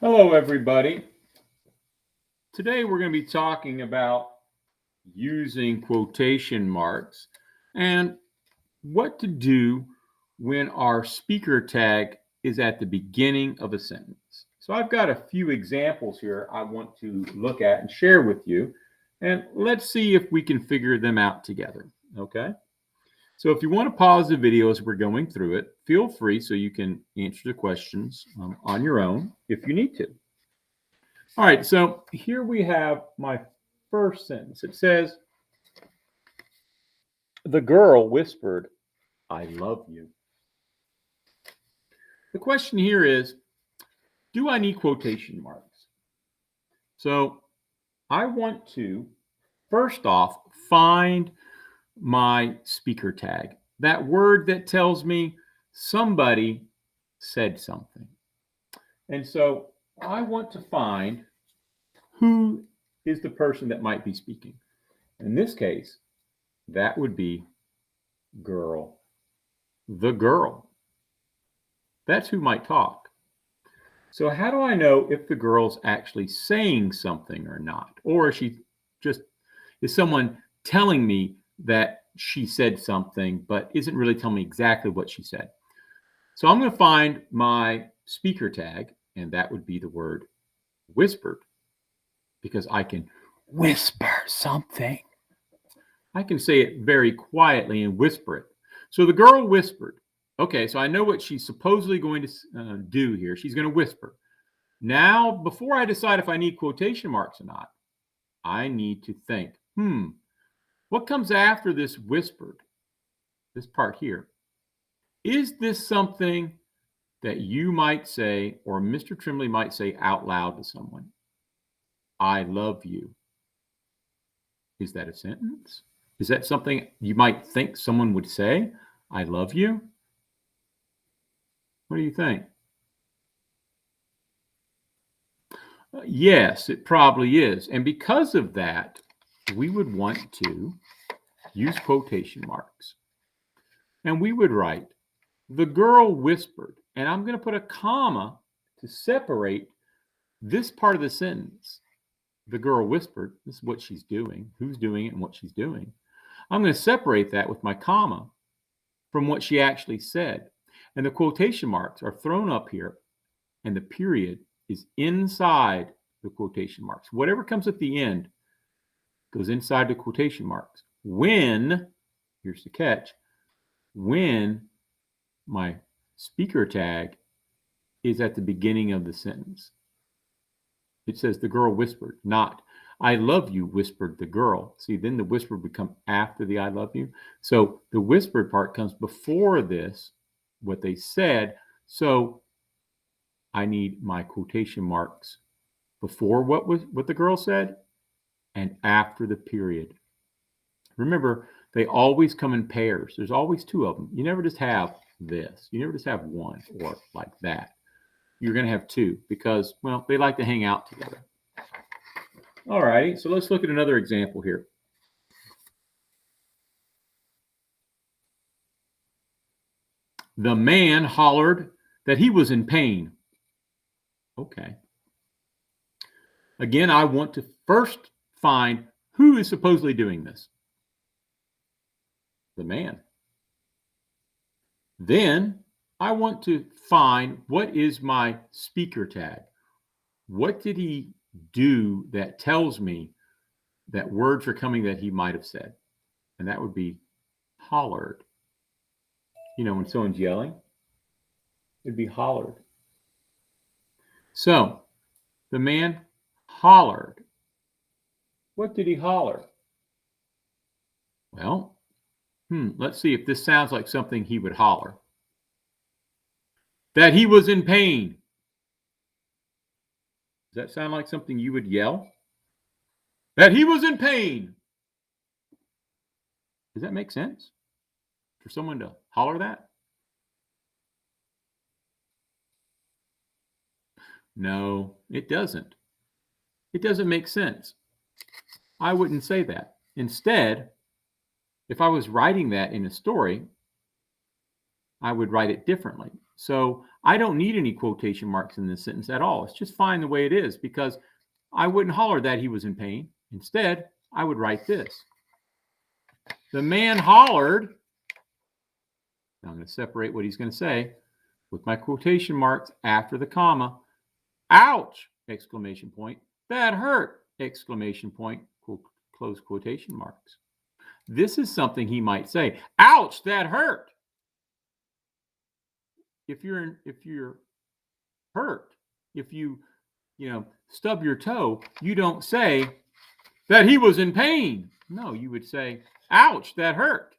Hello, everybody. Today we're going to be talking about using quotation marks and what to do when our speaker tag is at the beginning of a sentence. So I've got a few examples here I want to look at and share with you, and let's see if we can figure them out together. Okay? So if you want to pause the video as we're going through it, feel free so you can answer the questions on your own if you need to. All right, so here we have my first sentence. It says, the girl whispered, I love you. The question here is, do I need quotation marks? So I want to, first off, find my speaker tag, that word that tells me somebody said something. And so I want to find who is the person that might be speaking. In this case, that would be girl. The girl. That's who might talk. So how do I know if the girl's actually saying something or not? Or is someone telling me that she said something, but isn't really telling me exactly what she said? So I'm going to find my speaker tag, and that would be the word whispered, because I can whisper something. I can say it very quietly and whisper it. So the girl whispered. Okay, so I know what she's supposedly going to do here. She's going to whisper. Now, before I decide if I need quotation marks or not, I need to think, what comes after this whispered, this part here? Is this something that you might say, or Mr. Trimley might say out loud to someone? I love you. Is that a sentence? Is that something you might think someone would say? I love you? What do you think? Yes, it probably is. And because of that, we would want to use quotation marks. And we would write, the girl whispered. And I'm going to put a comma to separate this part of the sentence. The girl whispered. This is what she's doing, who's doing it, and what she's doing. I'm going to separate that with my comma from what she actually said. And the quotation marks are thrown up here, and the period is inside the quotation marks. Whatever comes at the end goes inside the quotation marks. When, here's the catch, when my speaker tag is at the beginning of the sentence. It says the girl whispered, not I love you, whispered the girl. See, then the whisper would come after the I love you. So the whispered part comes before this, what they said. So I need my quotation marks before what the girl said and after the period. Remember, they always come in pairs. There's always two of them. You never just have this. You never just have one or like that. You're going to have two because, well, they like to hang out together. All righty, so let's look at another example here. The man hollered that he was in pain. Okay. Again, I want to first find who is supposedly doing this. The man. Then I want to find what is my speaker tag. What did he do that tells me that words are coming that he might have said? And that would be hollered. You know, when someone's yelling, it'd be hollered. So the man hollered. What did he holler? Well, let's see if this sounds like something he would holler. That he was in pain. Does that sound like something you would yell? That he was in pain. Does that make sense for someone to holler that? No, it doesn't. It doesn't make sense. I wouldn't say that. Instead, if I was writing that in a story, I would write it differently. So I don't need any quotation marks in this sentence at all. It's just fine the way it is because I wouldn't holler that he was in pain. Instead, I would write this. The man hollered. Now I'm going to separate what he's going to say with my quotation marks after the comma. Ouch! Exclamation point. That hurt! Exclamation point. Close quotation marks. This is something he might say. Ouch! That hurt! If you're hurt, if you stub your toe, you don't say that he was in pain. No, you would say, ouch, that hurt.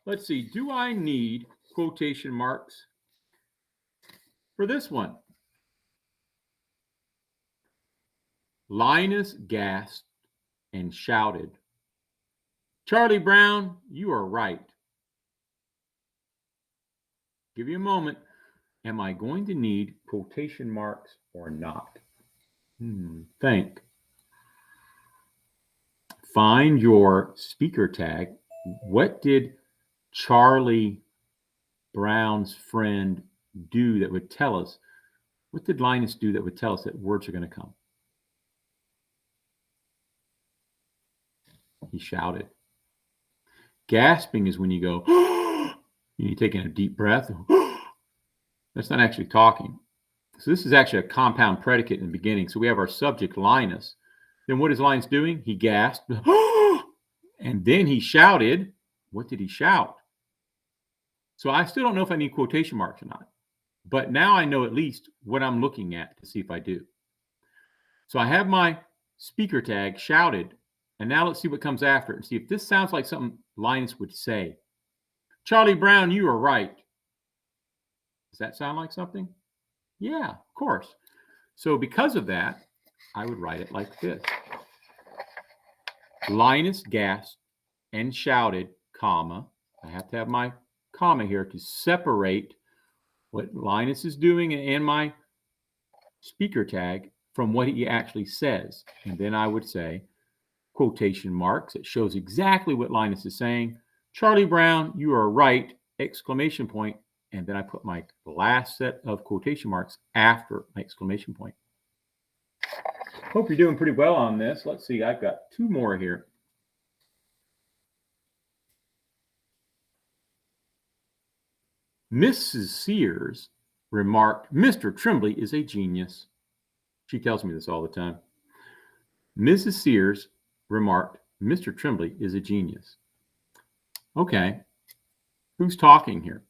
Let's see, do I need quotation marks for this one? Linus gasped and shouted, Charlie Brown, you are right. Give you a moment. Am I going to need quotation marks or not? Think. Find your speaker tag. What did Charlie Brown's friend do that would tell us? What did Linus do that would tell us that words are going to come? He shouted. Gasping is when you go, you're taking a deep breath. That's not actually talking. So this is actually a compound predicate in the beginning. So we have our subject, Linus. Then what is Linus doing? He gasped. And then he shouted. What did he shout? So I still don't know if I need quotation marks or not. But now I know at least what I'm looking at to see if I do. So I have my speaker tag, shouted. And now let's see what comes after it and see if this sounds like something Linus would say. Charlie Brown, you are right. Does that sound like something? Yeah, of course. So because of that, I would write it like this. Linus gasped and shouted, comma. I have to have my comma here to separate what Linus is doing and my speaker tag from what he actually says. And then I would say quotation marks. It shows exactly what Linus is saying. Charlie Brown, you are right, exclamation point. And then I put my last set of quotation marks after my exclamation point. Hope you're doing pretty well on this. Let's see, I've got two more here. Mrs. Sears remarked, Mr. Tremblay is a genius. She tells me this all the time. Mrs. Sears remarked, Mr. Tremblay is a genius. Okay, who's talking here?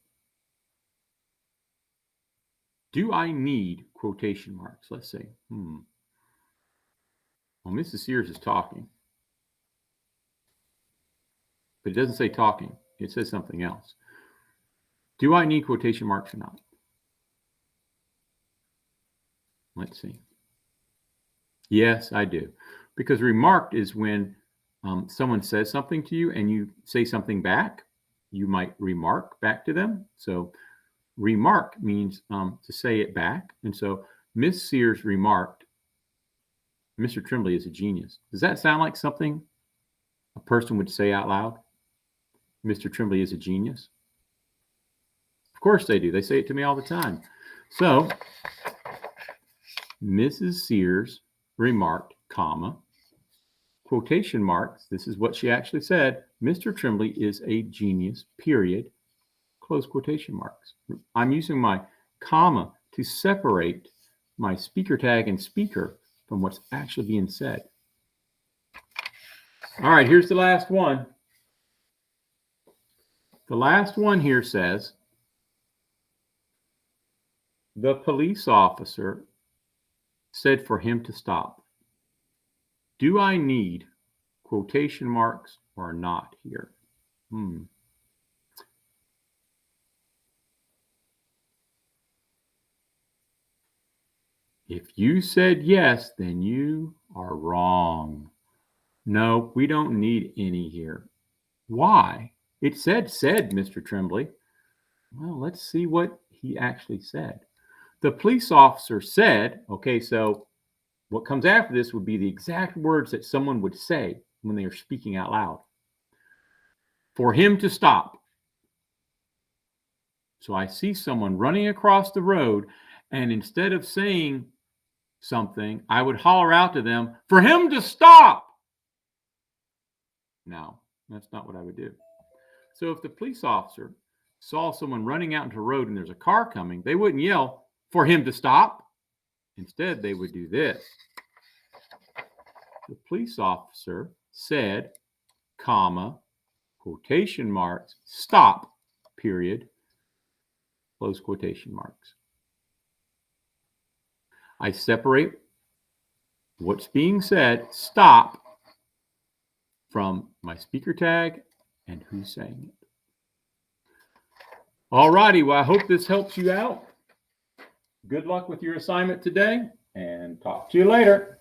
Do I need quotation marks? Let's see. Well, Mrs. Sears is talking. But it doesn't say talking. It says something else. Do I need quotation marks or not? Let's see. Yes, I do. Because remarked is when someone says something to you and you say something back. You might remark back to them. So remark means to say it back. And so Miss Sears remarked, Mr. Tremblay is a genius. Does that sound like something a person would say out loud? Mr. Tremblay is a genius? Of course they do. They say it to me all the time. So Mrs. Sears remarked, comma, quotation marks. This is what she actually said. Mr. Tremblay is a genius, period. Close quotation marks. I'm using my comma to separate my speaker tag and speaker from what's actually being said. All right, here's the last one. The last one here says, the police officer said for him to stop. Do I need quotation marks or not here? If you said yes, then you are wrong. No, we don't need any here. Why? It said, Mr. Tremblay. Well, let's see what he actually said. The police officer said, okay, so what comes after this would be the exact words that someone would say when they are speaking out loud. For him to stop. So I see someone running across the road, and instead of saying something, I would holler out to them for him to stop. No, that's not what I would do. So if the police officer saw someone running out into the road and there's a car coming, they wouldn't yell for him to stop. Instead, they would do this. The police officer said, comma, quotation marks, stop, period, close quotation marks. I separate what's being said, stop, from my speaker tag and who's saying it. All righty, well, I hope this helps you out. Good luck with your assignment today, and talk to you later.